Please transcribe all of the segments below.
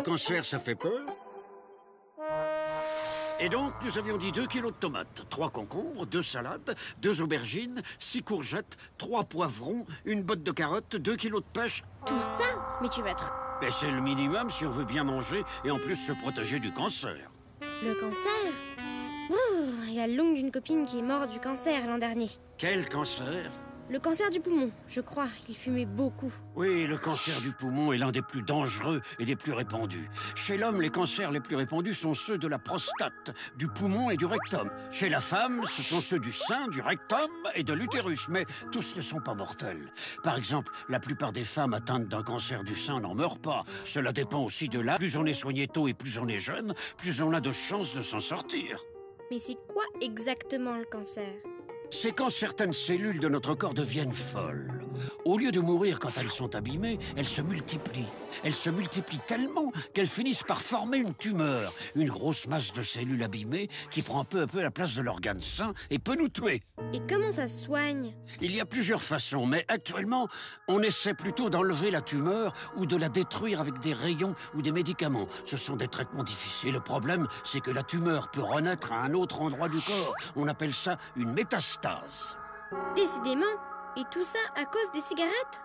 cancer, ça fait peur. Et donc, nous avions dit 2 kilos de tomates, 3 concombres, 2 salades, 2 aubergines, 6 courgettes, 3 poivrons, une botte de carottes, 2 kilos de pêche. Tout ça? Mais tu vas te... Mais c'est le minimum si on veut bien manger et en plus se protéger du cancer. Le cancer? Ouh, il y a l'oncle d'une copine qui est morte du cancer l'an dernier. Quel cancer? Le cancer du poumon, je crois. Il fumait beaucoup. Oui, le cancer du poumon est l'un des plus dangereux et des plus répandus. Chez l'homme, les cancers les plus répandus sont ceux de la prostate, du poumon et du rectum. Chez la femme, ce sont ceux du sein, du rectum et de l'utérus, mais tous ne sont pas mortels. Par exemple, la plupart des femmes atteintes d'un cancer du sein n'en meurent pas. Cela dépend aussi de l'âge. Plus on est soigné tôt et plus on est jeune, plus on a de chances de s'en sortir. Mais c'est quoi exactement le cancer? C'est quand certaines cellules de notre corps deviennent folles. Au lieu de mourir quand elles sont abîmées, elles se multiplient. Elles se multiplient tellement qu'elles finissent par former une tumeur, une grosse masse de cellules abîmées qui prend peu à peu la place de l'organe sain et peut nous tuer. Et comment ça se soigne? Il y a plusieurs façons, mais actuellement, on essaie plutôt d'enlever la tumeur ou de la détruire avec des rayons ou des médicaments. Ce sont des traitements difficiles. Le problème, c'est que la tumeur peut renaître à un autre endroit du corps. On appelle ça une métastase. Décidément. Et tout ça à cause des cigarettes?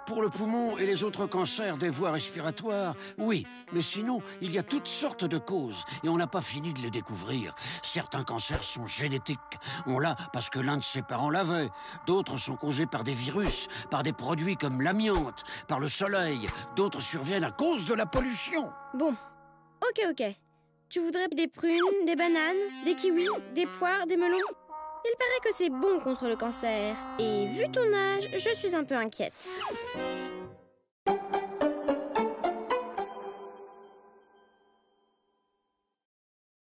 Pour le poumon et les autres cancers des voies respiratoires, oui. Mais sinon, il y a toutes sortes de causes et on n'a pas fini de les découvrir. Certains cancers sont génétiques. On l'a parce que l'un de ses parents l'avait. D'autres sont causés par des virus, par des produits comme l'amiante, par le soleil. D'autres surviennent à cause de la pollution. Bon. Ok. Tu voudrais des prunes, des bananes, des kiwis, des poires, des melons? Il paraît que c'est bon contre le cancer. Et vu ton âge, je suis un peu inquiète.